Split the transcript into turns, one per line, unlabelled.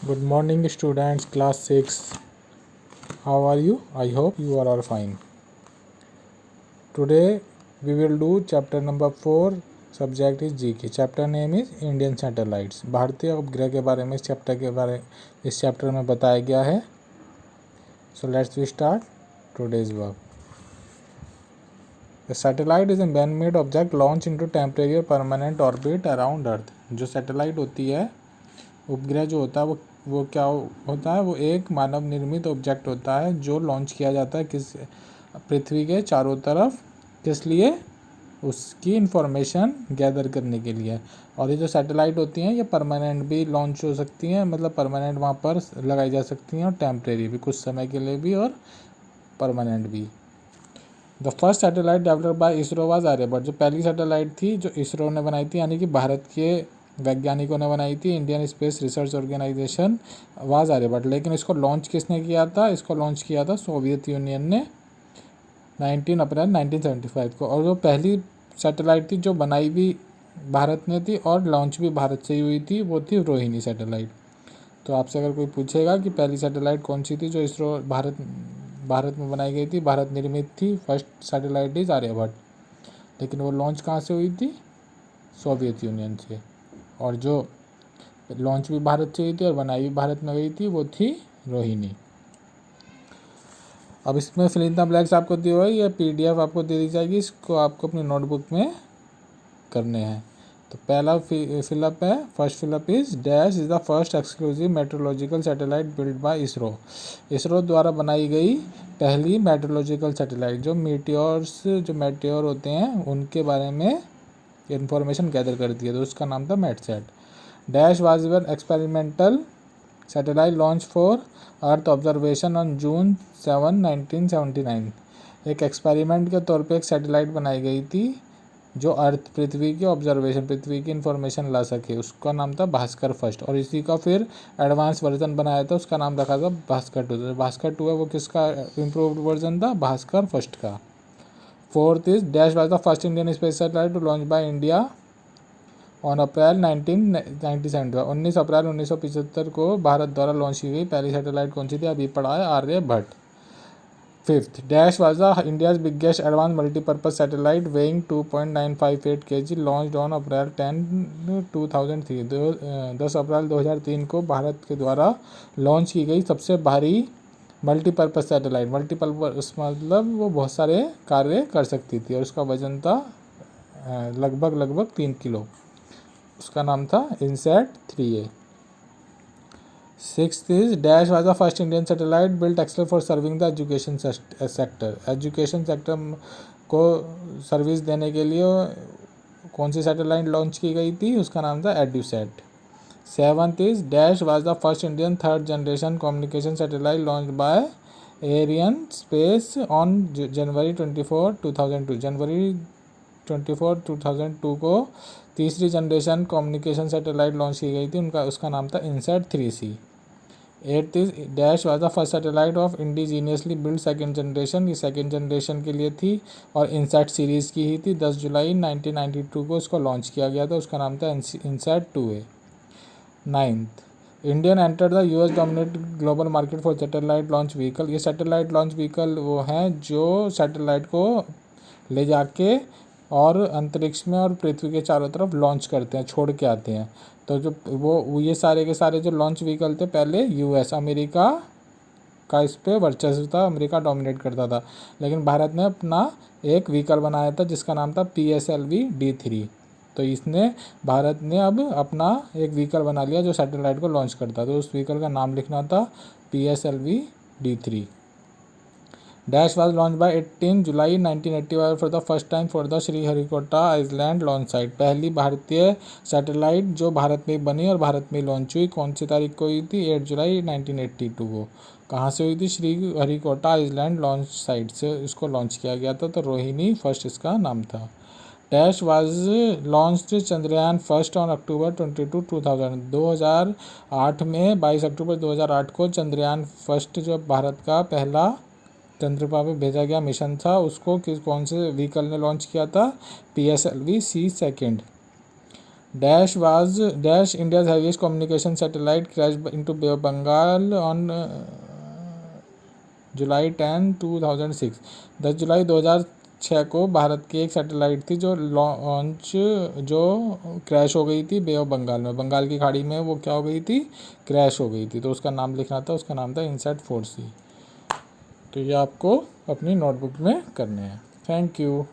Good morning, students, class 6. How are you? I hope you are all fine. Today we will do chapter number 4. Subject is GK. Chapter name is Indian Satellites. भारतीय उपग्रह के बारे में इस chapter में बताया गया है. So let's we start today's work. A satellite is a man-made object launched into temporary or permanent orbit around Earth. जो सैटेलाइट होती है, उपग्रह जो होता है वो क्या होता है? वो एक मानव निर्मित ऑब्जेक्ट होता है जो लॉन्च किया जाता है किस पृथ्वी के चारों तरफ. किस लिए? उसकी इंफॉर्मेशन गैदर करने के लिए. और ये जो सैटेलाइट होती हैं ये परमानेंट भी लॉन्च हो सकती हैं, मतलब परमानेंट वहाँ पर लगाई जा सकती हैं, और टेम्परेरी भी कुछ समय के लिए भी, और परमानेंट भी. The first satellite developed by ISRO was Aryabhata. जो पहली सैटेलाइट थी जो इसरो ने बनाई थी, यानी कि भारत के वैज्ञानिकों ने बनाई थी, Indian Space Research Organisation was Aryabhata. लेकिन इसको लॉन्च किसने किया था? इसको लॉन्च किया था सोवियत यूनियन ने 19 अप्रैल 1975 को. और जो पहली सैटेलाइट थी जो बनाई भी भारत ने थी और लॉन्च भी भारत से ही हुई थी, वो थी रोहिणी सैटेलाइट. तो आपसे अगर कोई पूछेगा कि पहली सैटेलाइट कौन सी थी जो इसरो भारत में बनाई गई थी, भारत निर्मित थी, फर्स्ट सैटेलाइट इज आर्यभट्ट. लेकिन वो लॉन्च कहाँ से हुई थी? सोवियत यूनियन से. और जो लॉन्च भी भारत से हुई थी और बनाई भी भारत में गई थी, वो थी रोहिणी. अब इसमें फिल इन द ब्लैंक्स आपको दिए हुए, ये PDF आपको दे दी जाएगी, इसको आपको अपनी नोटबुक में करने हैं. तो पहला फिलअप है, first fill up is dash is the first exclusive meteorological satellite build by ISRO. ISRO द्वारा बनाई गई पहली मेट्रोलॉजिकल सैटेलाइट. जो मेटियोर होते हैं उनके बारे में इंफॉर्मेशन गैदर करती है, तो उसका नाम था मैटसेट. Dash was one experimental satellite launch for earth observation on June 7, 1979. एक एक्सपेरिमेंट के तौर पे एक सैटेलाइट बनाई गई थी जो पृथ्वी की इंफॉर्मेशन ला सके. उसका नाम था भास्कर फर्स्ट. और इसी का फिर एडवांस वर्जन बनाया था, उसका नाम रखा था भास्कर 2. भास्कर 2 है वो किसका इम्प्रूव्ड वर्जन था? भास्कर फर्स्ट का. Fourth is dash was the first Indian space satellite to launch by India on April 1997. 19 अप्रैल 1975 को भारत द्वारा लॉन्च की गई पहली सैटेलाइट कौन सी थी? अभी पढ़ा है, Aryabhata. Fifth dash was the India's biggest advance multipurpose satellite weighing 2.958 kg launched on April 10, 2003. 10 अप्रैल 2003 को भारत के द्वारा लॉन्च की गई सबसे भारी मल्टीपर्पज सैटेलाइट. मल्टीपर्पज मतलब वो बहुत सारे कार्य कर सकती थी, और उसका वजन था लगभग 3 किलो. उसका नाम था INSAT 3A. Sixth is dash was the first Indian satellite built excel for serving the education sector. Education sector को सर्विस देने के लिए कौन सी सैटेलाइट लॉन्च की गई थी? उसका नाम था EDUSAT. Seventh is dash was the first Indian third generation communication satellite launch by Ariane Space on January 24, 2002. जनवरी 24, 2002 को तीसरी जनरेशन कम्युनिकेशन सैटेलाइट लॉन्च की गई थी, उसका नाम था INSAT 3C. Eighth is dash was the first satellite of indigenously build second generation. ये सेकेंड जनरेशन के लिए थी और इनसैट सीरीज़ की ही थी. 10 जुलाई 1992 को इसको लॉन्च किया गया था, उसका नाम था INSAT 2A. Ninth Indian enter the US dominate global market for satellite launch vehicle. ये सैटेलाइट लॉन्च व्हीकल वो हैं जो सैटेलाइट को ले जाके और अंतरिक्ष में और पृथ्वी के चारों तरफ लॉन्च करते हैं, छोड़ के आते हैं. तो जो वो ये सारे के सारे जो लॉन्च व्हीकल थे, पहले US अमेरिका का इस पर वर्चस्व था, अमेरिका डोमिनेट करता था. लेकिन भारत ने अपना एक व्हीकल बनाया था जिसका नाम था PSLV D3. तो भारत ने अब अपना एक व्हीकल बना लिया जो सैटेलाइट को लॉन्च करता. तो उस व्हीकल का नाम लिखना था PSLV D3. Dash was launch by 18 July 1985 for the first time for the Sriharikota island launch site. पहली भारतीय सैटेलाइट जो भारत में बनी और भारत में लॉन्च हुई कौन सी तारीख को हुई थी? 8 जुलाई 1982 को. कहाँ से हुई थी? श्रीहरिकोटा आइलैंड लॉन्च साइट से इसको लॉन्च किया गया था. तो रोहिणी फर्स्ट इसका नाम था. Dash was launched Chandrayaan first on October 22, 2000. 2008 में 22 अक्टूबर 2008 को चंद्रयान फर्स्ट जो भारत का पहला चंद्रमा पे भेजा गया मिशन था, उसको कौन से व्हीकल ने लॉन्च किया था? PSLV C second. Dash India's heaviest communication satellite crash into bay of Bengal on July 10, 2006। 10 जुलाई 2006 को भारत की एक सैटेलाइट थी जो क्रैश हो गई थी बे ऑफ बंगाल में, बंगाल की खाड़ी में वो क्या हो गई थी, क्रैश हो गई थी। तो उसका नाम लिखना था, उसका नाम था इनसैट 4C। तो ये आपको अपनी नोटबुक में करने हैं। Thank you.